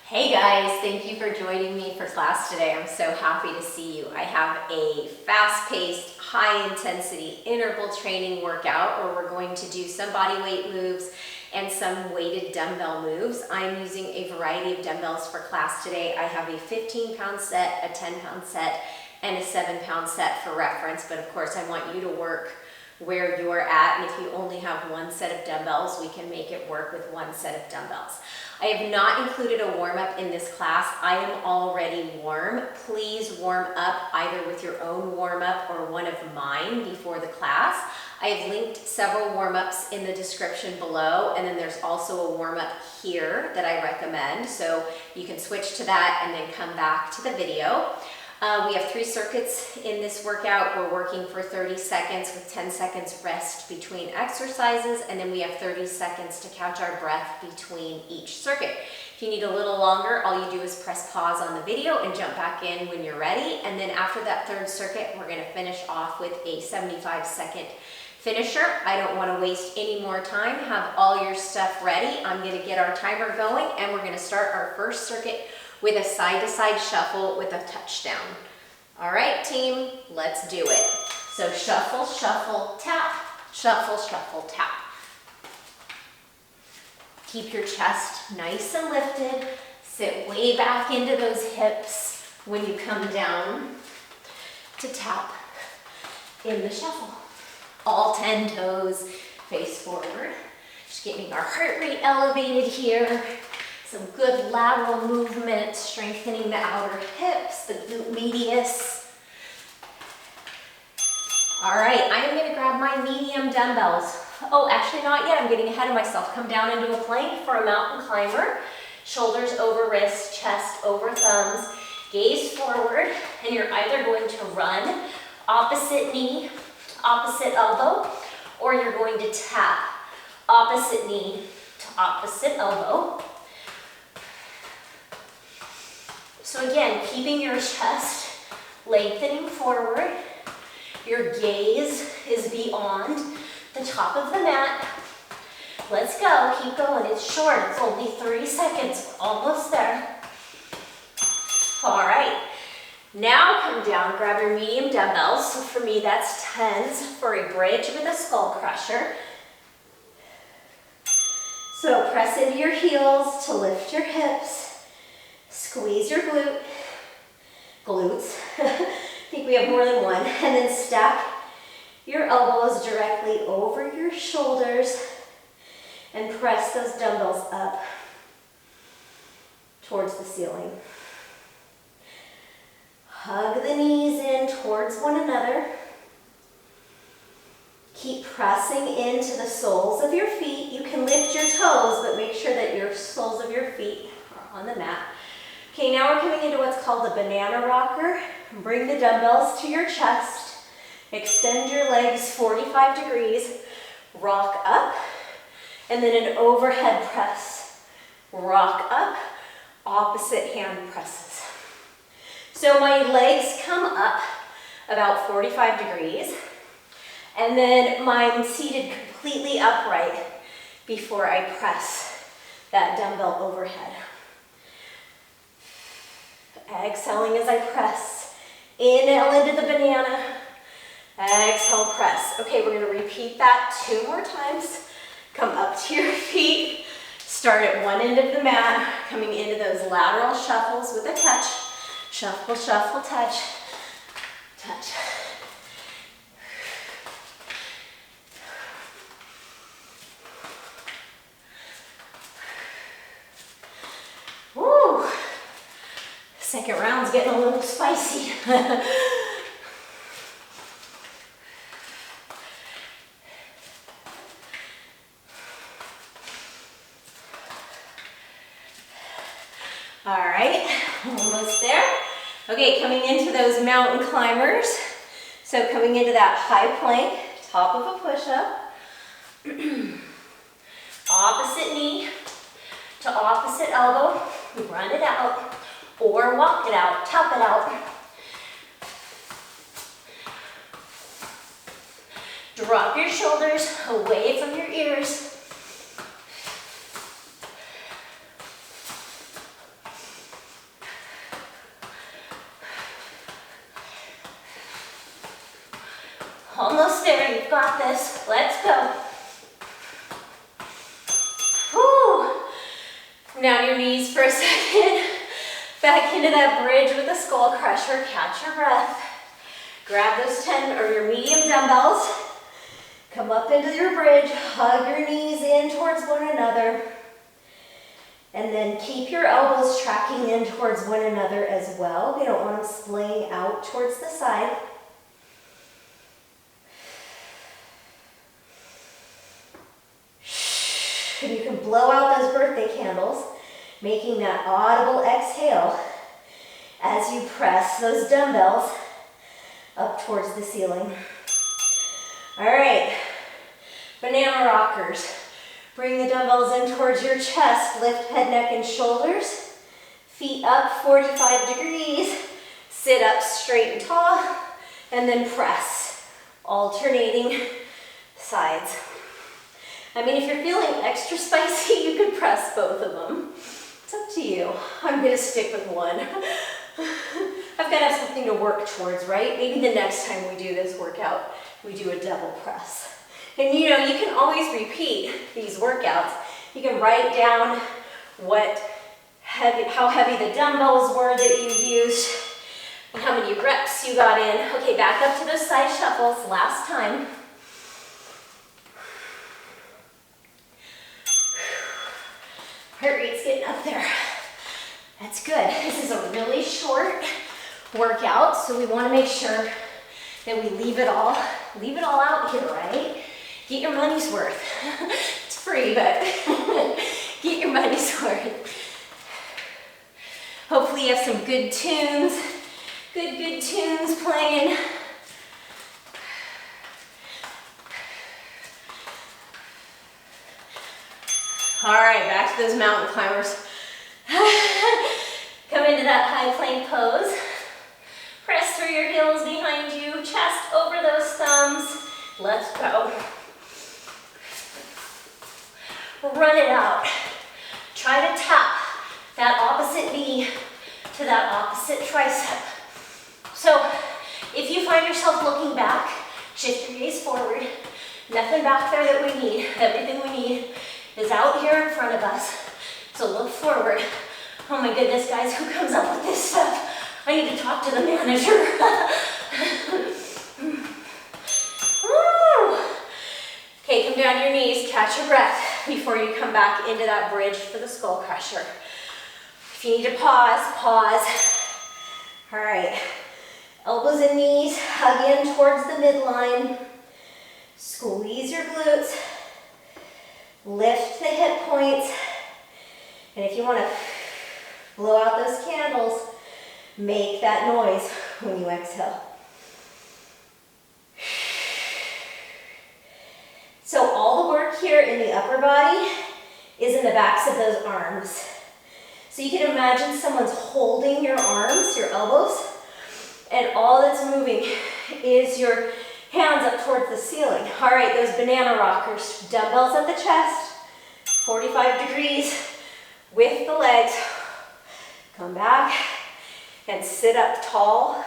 Hey guys, thank you for joining me for class today. I'm so happy to see you. I have a fast-paced, high-intensity interval training workout where we're going to do some body weight moves and some weighted dumbbell moves. I'm using a variety of dumbbells for class today. I have a 15-pound set, a 10-pound set, and a 7-pound set for reference, but of course I want you to work where you're at, and if you only have one set of dumbbells, we can make it work with one set of dumbbells. I have not included a warm-up in this class. I am already warm. Please warm up either with your own warm-up or one of mine before the class. I have linked several warm-ups in the description below, and then there's also a warm-up here that I recommend, so you can switch to that and then come back to the video. We have 3 circuits in this workout. We're working for 30 seconds with 10 seconds rest between exercises, and then we have 30 seconds to catch our breath between each circuit. If you need a little longer, all you do is press pause on the video and jump back in when you're ready. And then after that 3rd circuit, we're gonna finish off with a 75-second finisher. I don't wanna waste any more time. Have all your stuff ready. I'm gonna get our timer going, and we're gonna start our 1st circuit with a side-to-side shuffle with a touchdown. All right, team, let's do it. So shuffle, shuffle, tap, shuffle, shuffle, tap. Keep your chest nice and lifted. Sit way back into those hips when you come down to tap in the shuffle. All 10 toes face forward. Just getting our heart rate elevated here. Some good lateral movement, strengthening the outer hips, the glute medius. All right, I am gonna grab my medium dumbbells. Oh, actually not yet, I'm getting ahead of myself. Come down into a plank for a mountain climber. Shoulders over wrists, chest over thumbs. Gaze forward, and you're either going to run opposite knee, opposite elbow, or you're going to tap opposite knee to opposite elbow. So again, keeping your chest lengthening forward, your gaze is beyond the top of the mat. Let's go, keep going, it's short, it's only 30 seconds, we're almost there. All right, now come down, grab your medium dumbbells. So for me, that's 10s for a bridge with a skull crusher. So press into your heels to lift your hips. Squeeze your glutes. I think we have more than one. And then stack your elbows directly over your shoulders and press those dumbbells up towards the ceiling. Hug the knees in towards one another. Keep pressing into the soles of your feet. You can lift your toes, but make sure that your soles of your feet are on the mat. Okay, now we're coming into what's called a banana rocker. Bring the dumbbells to your chest. Extend your legs 45 degrees. Rock up, and then an overhead press. Rock up, opposite hand presses. So my legs come up about 45 degrees, and then I'm seated completely upright before I press that dumbbell overhead. Exhaling as I press. Inhale into the banana. Exhale, press. Okay, we're going to repeat that 2 more times. Come up to your feet. Start at one end of the mat, coming into those lateral shuffles with a touch. Shuffle, shuffle, touch, touch. Woo! Second round's getting a little spicy. All right, almost there. Okay, coming into those mountain climbers. So coming into that high plank, top of a push-up. Opposite knee to opposite elbow. Run it out. Or walk it out, tap it out. Drop your shoulders away from your ears. Almost there, you've got this. Let's go. Whew. Come down to your knees for a second. Back into that bridge with the skull crusher. Catch your breath. Grab those 10 or your medium dumbbells. Come up into your bridge. Hug your knees in towards one another. And then keep your elbows tracking in towards one another as well. We don't want them splaying out towards the side. And you can blow out those birthday candles, making that audible exhale as you press those dumbbells up towards the ceiling. All right, banana rockers. Bring the dumbbells in towards your chest. Lift head, neck, and shoulders. Feet up 45 degrees. Sit up straight and tall, and then press, alternating sides. I mean, if you're feeling extra spicy, you could press both of them. It's up to you. I'm gonna stick with one. I've gotta have something to work towards, right? Maybe the next time we do this workout, we do a double press. And you know, you can always repeat these workouts. You can write down how heavy the dumbbells were that you used, and how many reps you got in. Okay, back up to those side shuffles, last time. Heart rate's getting up there. That's good. This is a really short workout, so we want to make sure that we leave it all out here, right? Get your money's worth. It's free, but get your money's worth. Hopefully you have some good tunes, good tunes playing. All right, back to those mountain climbers. Come into that high plank pose. Press through your heels behind you, chest over those thumbs. Let's go. Run it out. Try to tap that opposite knee to that opposite tricep. So if you find yourself looking back, shift your gaze forward. Nothing back there that we need. Everything we need is out here in front of us. So look forward. Oh my goodness, guys, who comes up with this stuff? I need to talk to the manager. Woo! Okay, come down to your knees, catch your breath before you come back into that bridge for the skull crusher. If you need to pause, pause. All right, elbows and knees, hug in towards the midline. Squeeze your glutes. Lift the hip points. And if you want to blow out those candles, make that noise when you exhale. So all the work here in the upper body is in the backs of those arms. So you can imagine someone's holding your arms, your elbows, and all that's moving is your hands up towards the ceiling. All right, those banana rockers, dumbbells at the chest, 45 degrees with the legs. Come back and sit up tall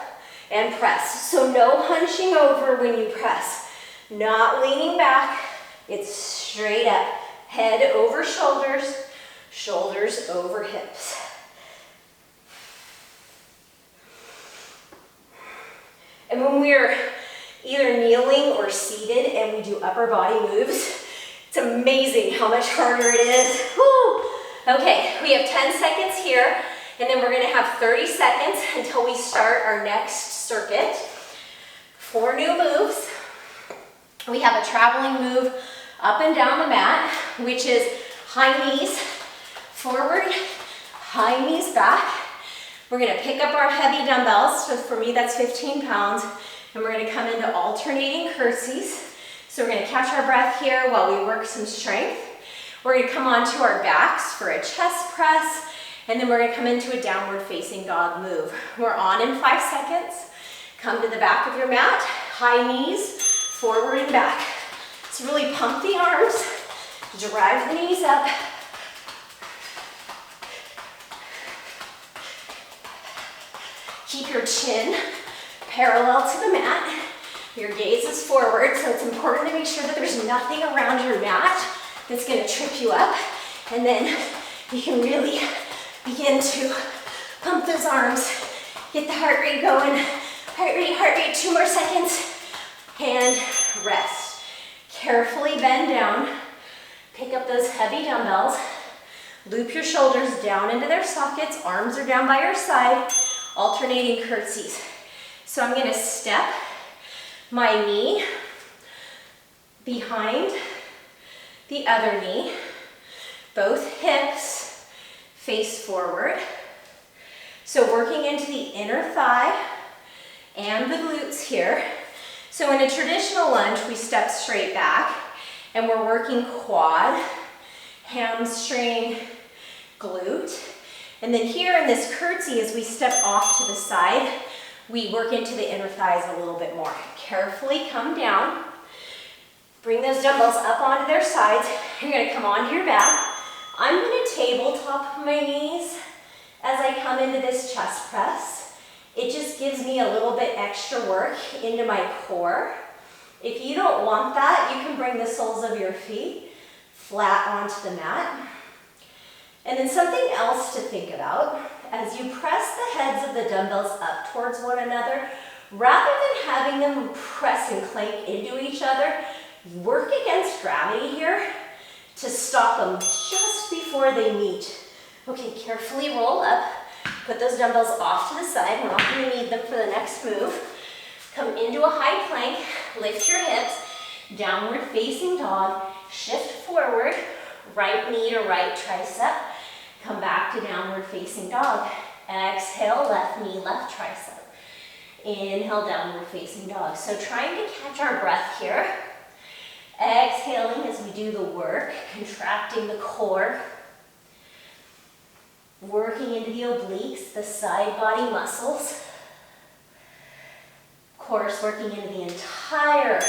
and press. So no hunching over when you press. Not leaning back, it's straight up. Head over shoulders, shoulders over hips. And when we're either kneeling or seated and we do upper body moves, it's amazing how much harder it is. Woo! Okay, we have 10 seconds here, and then we're gonna have 30 seconds until we start our next circuit. 4 new moves. We have a traveling move up and down the mat, which is high knees forward, high knees back. We're gonna pick up our heavy dumbbells. So for me, that's 15 pounds. And we're gonna come into alternating curtsies. So we're gonna catch our breath here while we work some strength. We're gonna come onto our backs for a chest press, and then we're gonna come into a downward facing dog move. We're on in 5 seconds. Come to the back of your mat, high knees, forward and back. So really pump the arms, drive the knees up. Keep your chin parallel to the mat. Your gaze is forward, so it's important to make sure that there's nothing around your mat that's gonna trip you up. And then you can really begin to pump those arms, get the heart rate going. Heart rate, 2 more seconds. And rest. Carefully bend down. Pick up those heavy dumbbells. Loop your shoulders down into their sockets. Arms are down by your side. Alternating curtsies. So I'm gonna step my knee behind the other knee. Both hips face forward. So working into the inner thigh and the glutes here. So in a traditional lunge, we step straight back and we're working quad, hamstring, glute. And then here in this curtsey, as we step off to the side, we work into the inner thighs a little bit more. Carefully come down. Bring those dumbbells up onto their sides. You're gonna come onto your back. I'm gonna tabletop my knees as I come into this chest press. It just gives me a little bit extra work into my core. If you don't want that, you can bring the soles of your feet flat onto the mat. And then something else to think about, as you press the heads of the dumbbells up towards one another, rather than having them press and clank into each other, work against gravity here to stop them just before they meet. Okay, carefully roll up. Put those dumbbells off to the side. We're not going to need them for the next move. Come into a high plank. Lift your hips. Downward facing dog. Shift forward. Right knee to right tricep. Come back to downward facing dog. Exhale, left knee, left tricep. Inhale, downward facing dog. So trying to catch our breath here. Exhaling as we do the work. Contracting the core. Working into the obliques, the side body muscles. Of course, working into the entire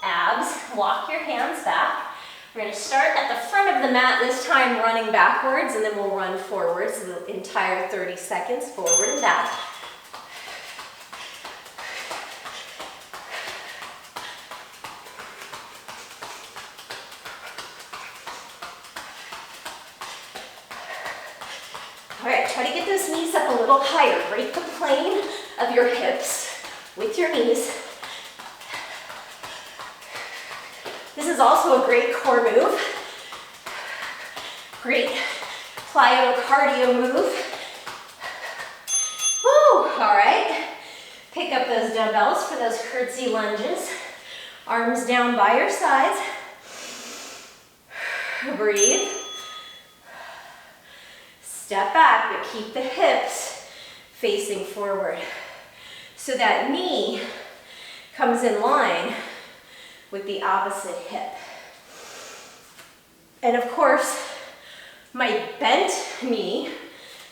abs. Walk your hands back. We're going to start at the front of the mat, this time running backwards, and then we'll run forwards the entire 30 seconds, forward and back. All right, try to get those knees up a little higher. Break the plane of your hips with your knees. This is also a great core move. Great plyo cardio move. Woo, all right. Pick up those dumbbells for those curtsey lunges. Arms down by your sides. Breathe. Step back, but keep the hips facing forward. So that knee comes in line with the opposite hip. And of course, my bent knee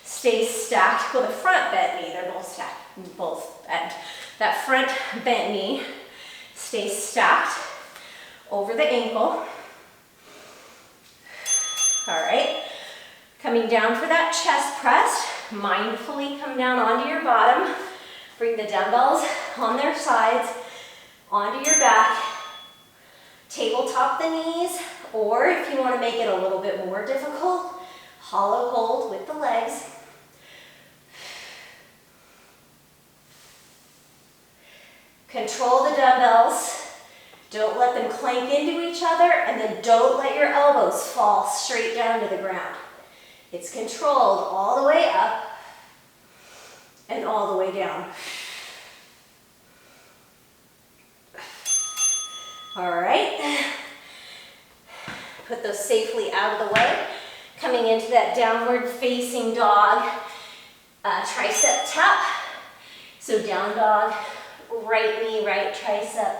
stays stacked. Well, the front bent knee, they're both stacked, both bent. That front bent knee stays stacked over the ankle. All right. Coming down for that chest press, mindfully come down onto your bottom. Bring the dumbbells on their sides, onto your back. Tabletop the knees, or if you want to make it a little bit more difficult, hollow hold with the legs. Control the dumbbells. Don't let them clank into each other, and then don't let your elbows fall straight down to the ground. It's controlled all the way up and all the way down. All right. Put those safely out of the way. Coming into that downward facing dog tricep tap. So down dog, right knee, right tricep.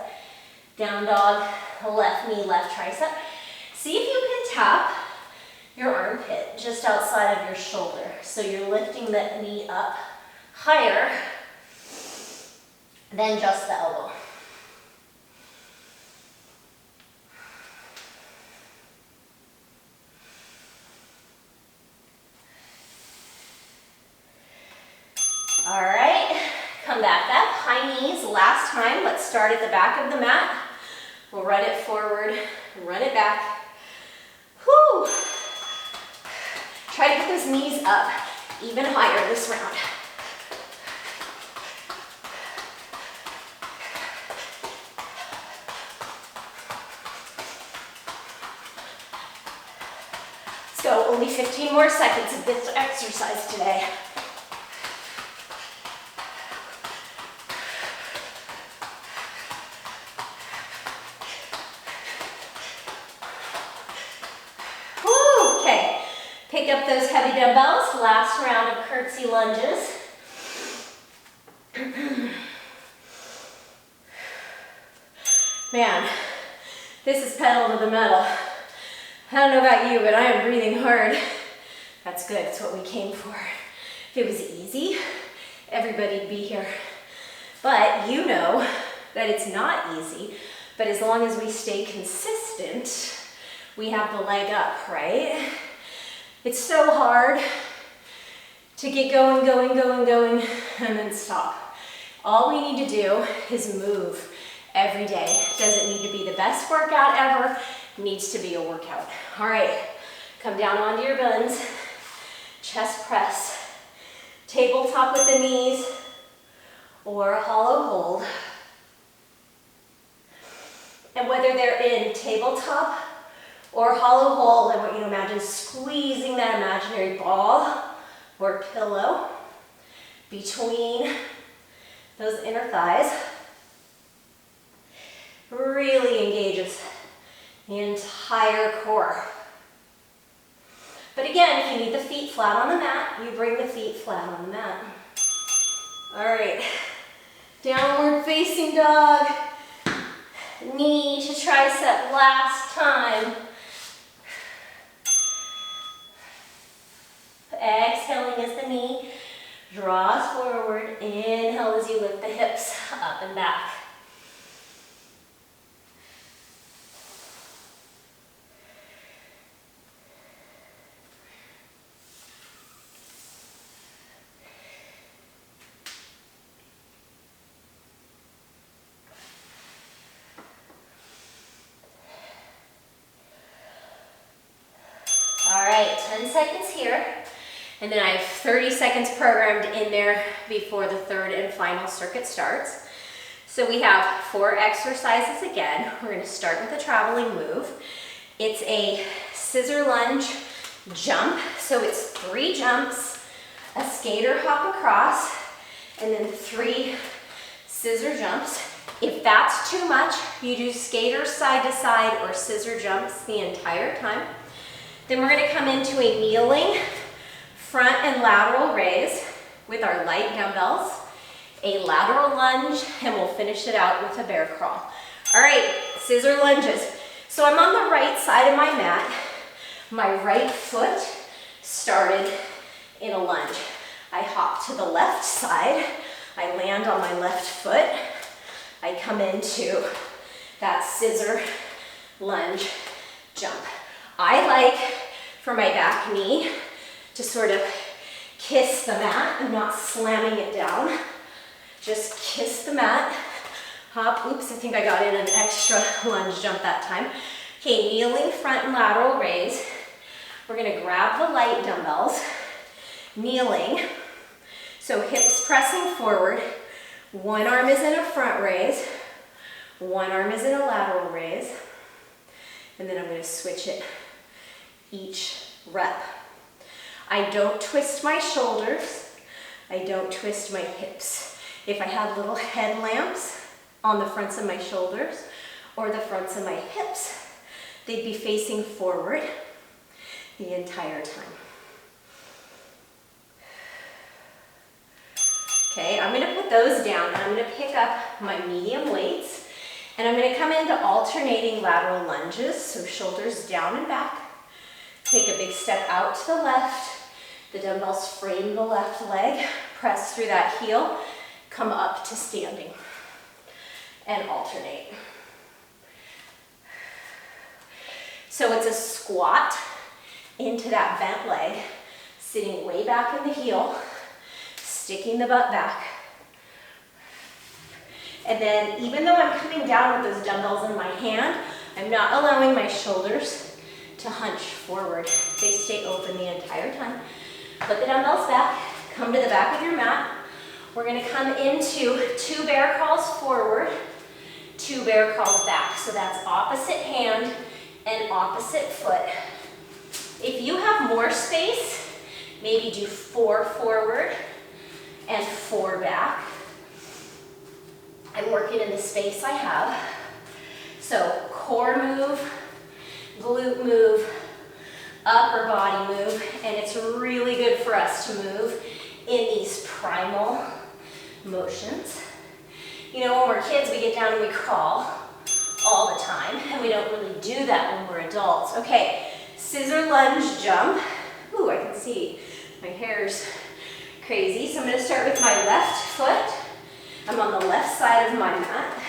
Down dog, left knee, left tricep. See if you can tap your armpit just outside of your shoulder. So you're lifting that knee up higher than just the elbow. All right, Come back up, high knees, last time. Let's start at the back of the mat. We'll run it forward, run it back. Whew. Try to get those knees up even higher this round. Let's go, only 15 more seconds of this exercise today. Pick up those heavy dumbbells, last round of curtsey lunges. Man, this is pedal to the metal. I don't know about you, but I am breathing hard. That's good, it's what we came for. If it was easy, everybody'd be here. But you know that it's not easy, but as long as we stay consistent, we have the leg up, right? It's so hard to get going, and then stop. All we need to do is move every day. It doesn't need to be the best workout ever. It needs to be a workout. All right, come down onto your buns, chest press, tabletop with the knees, or a hollow hold. And whether they're in tabletop or hollow hold, I want you to imagine squeezing that imaginary ball or pillow between those inner thighs. Really engages the entire core. But again, if you need the feet flat on the mat, you bring the feet flat on the mat. All right, downward facing dog, knee to tricep last time. Exhaling as the knee draws forward. Inhale as you lift the hips up and back. All right, 10 seconds here. And then I have 30 seconds programmed in there before the third and final circuit starts. So we have 4 exercises again. We're going to start with a traveling move. It's a scissor lunge jump. So it's 3 jumps, a skater hop across, and then 3 scissor jumps. If that's too much, you do skater side to side or scissor jumps the entire time. Then we're going to come into a kneeling front and lateral raise with our light dumbbells, a lateral lunge, and we'll finish it out with a bear crawl. All right, scissor lunges. So I'm on the right side of my mat. My right foot started in a lunge. I hop to the left side. I land on my left foot. I come into that scissor lunge jump. I like for my back knee to sort of kiss the mat. I'm not slamming it down. Just kiss the mat. Hop. Oops, I think I got in an extra lunge jump that time. Okay, kneeling front and lateral raise. We're going to grab the light dumbbells. Kneeling. So hips pressing forward. One arm is in a front raise. One arm is in a lateral raise. And then I'm going to switch it each rep. I don't twist my shoulders. I don't twist my hips. If I had little headlamps on the fronts of my shoulders or the fronts of my hips, they'd be facing forward the entire time. Okay, I'm going to put those down and I'm going to pick up my medium weights and I'm going to come into alternating lateral lunges, so shoulders down and back. Take a big step out to the left. The dumbbells frame the left leg. Press through that heel. Come up to standing. And alternate. So it's a squat into that bent leg. Sitting way back in the heel. Sticking the butt back. And then even though I'm coming down with those dumbbells in my hand, I'm not allowing my shoulders to hunch forward. They stay open the entire time. Put the dumbbells back, come to the back of your mat. We're gonna come into 2 bear crawls forward, 2 bear crawls back. So that's opposite hand and opposite foot. If you have more space, maybe do 4 forward and 4 back. I'm working in the space I have. So core move, glute move, upper body move, and it's really good for us to move in these primal motions. You know, when we're kids, we get down and we crawl all the time, and we don't really do that when we're adults. Okay, scissor lunge jump. Ooh, I can see my hair's crazy. So I'm gonna start with my left foot. I'm on the left side of my mat.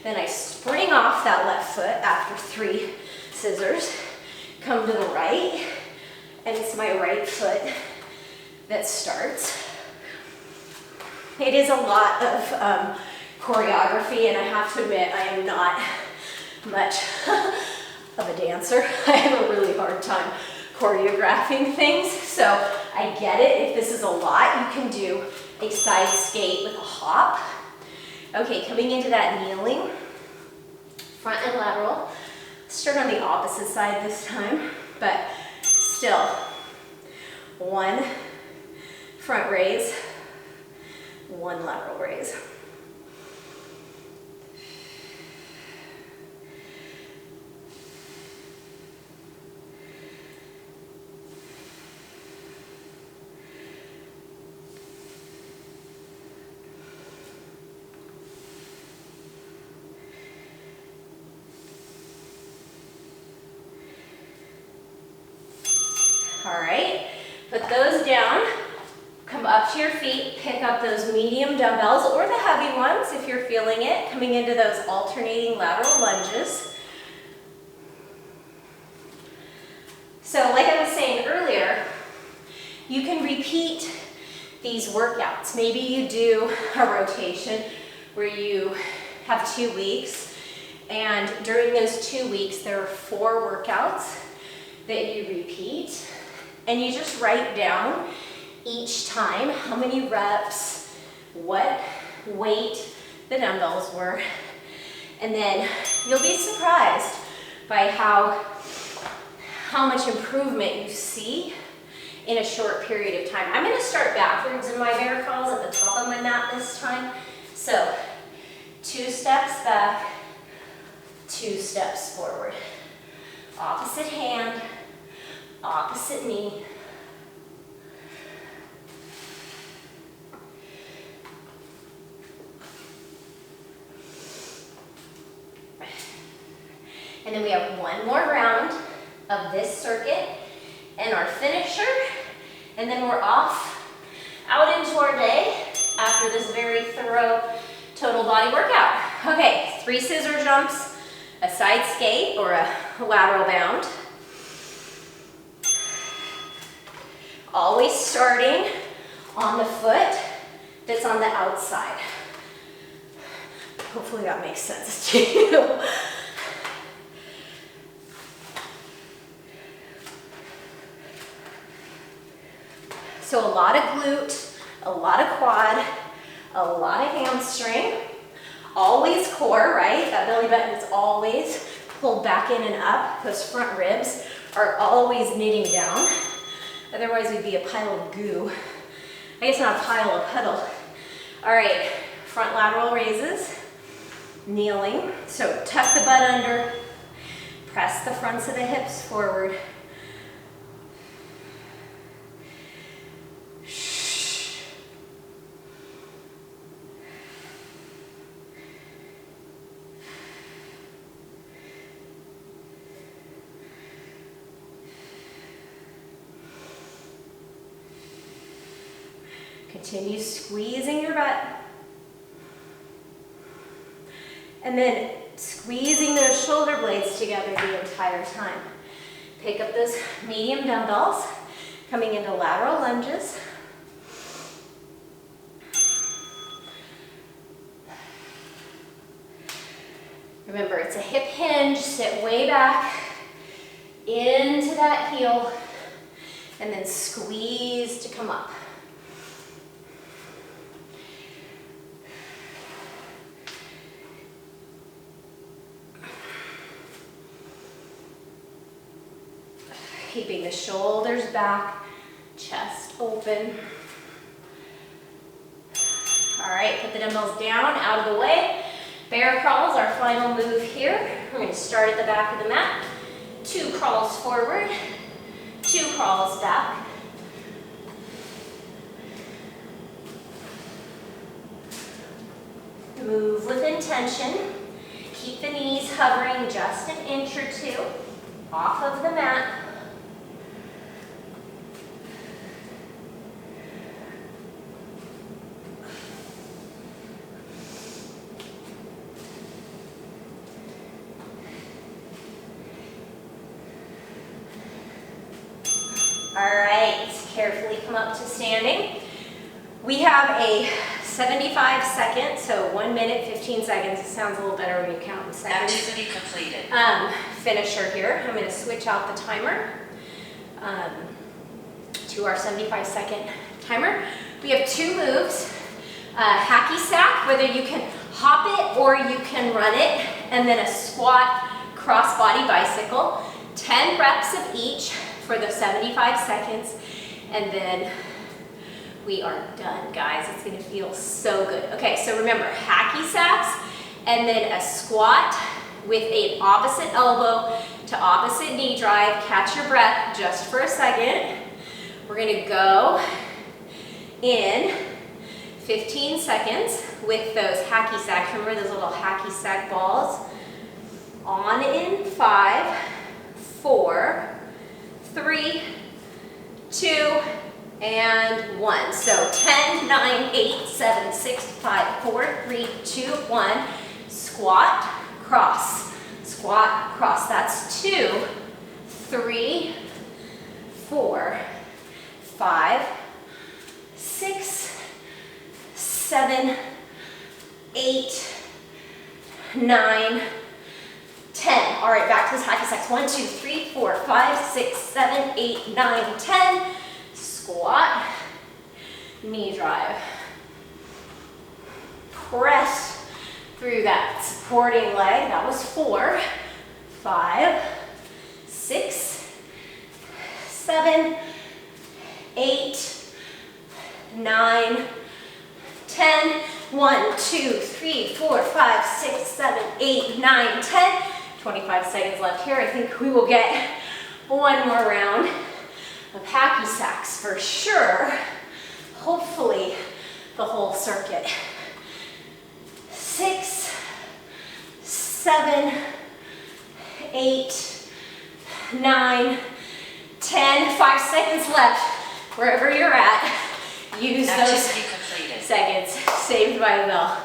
Then I spring off that left foot after 3 scissors. Come to the right, and it's my right foot that starts. It is a lot of choreography, and I have to admit, I am not much of a dancer. I have a really hard time choreographing things, so I get it. If this is a lot, you can do a side skate with a hop. Okay, coming into that kneeling, front and lateral. Start on the opposite side this time, but still. 1 front raise, 1 lateral raise. All right, put those down, come up to your feet, pick up those medium dumbbells or the heavy ones if you're feeling it, coming into those alternating lateral lunges. So like I was saying earlier, you can repeat these workouts. Maybe you do a rotation where you have 2 weeks, and during those 2 weeks, there are 4 workouts that you repeat. And you just write down each time how many reps, what weight the dumbbells were, and then you'll be surprised by how much improvement you see in a short period of time. I'm going to start backwards in my bear crawls at the top of my mat this time. So 2 steps back, 2 steps forward. Opposite hand, opposite knee. And then we have 1 more round of this circuit and our finisher. And then we're off out into our day after this very thorough total body workout. Okay, 3 scissor jumps, a side skate or a lateral bound. Always starting on the foot that's on the outside. Hopefully that makes sense to you. So a lot of glute, a lot of quad, a lot of hamstring, always core, right? That belly button is always pulled back in and up. Those front ribs are always knitting down. Otherwise we'd be a pile of goo. I guess not a pile, a puddle. All right, front lateral raises, kneeling. So tuck the butt under, press the fronts of the hips forward. Continue squeezing your butt. And then squeezing those shoulder blades together the entire time. Pick up those medium dumbbells, coming into lateral lunges. Remember, it's a hip hinge, sit way back into that heel, and then squeeze to come up. Keeping the shoulders back, chest open. All right, put the dumbbells down, out of the way. Bear crawls, our final move here. We're going to start at the back of the mat. 2 crawls forward, 2 crawls back. Move with intention. Keep the knees hovering just an inch or 2 off of the mat. All right, carefully come up to standing. We have a 75 second, so 1 minute, 15 seconds. It sounds a little better when you count in seconds. Activity completed. Finisher here. I'm gonna switch out the timer to our 75 second timer. We have 2 moves. Hacky sack, whether you can hop it or you can run it, and then a squat crossbody bicycle. 10 reps of each for the 75 seconds, and then we are done, guys. It's gonna feel so good. Okay, so remember, hacky sacks, and then a squat with an opposite elbow to opposite knee drive. Catch your breath just for a second. We're gonna go in 15 seconds with those hacky sacks. Remember those little hacky sack balls? On in 5, 4, 3, 2, and 1. So 10, 9, 8, 7, 6, 5, 4, 3, 2, 1. Squat, cross. Squat, cross. That's 2, 3, 4, 5, 6, 7, 8, 9, 10. All right, back to this hacky sacks. 1, 2, 3, 4, 5, 6, 7, 8, 9, 10. Squat, knee drive. Press through that supporting leg. That was 4, 5, 6, 7, 8, 9, 10. 1, 2, 3, 4, 5, 6, 7, 8, 9, 10. 25 seconds left here. I think we will get 1 more round of hacky sacks for sure. Hopefully the whole circuit. 6, 7, 8, 9, 10. 5 seconds left. Wherever you're at, use those seconds saved by the bell.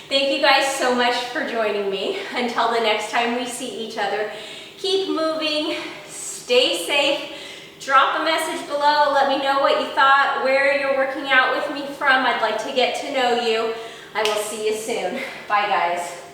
Thank you guys so much for joining me. Until the next time we see each other, keep moving, stay safe. Drop a message below. Let me know what you thought, where you're working out with me from. I'd like to get to know you. I will see you soon. Bye, guys.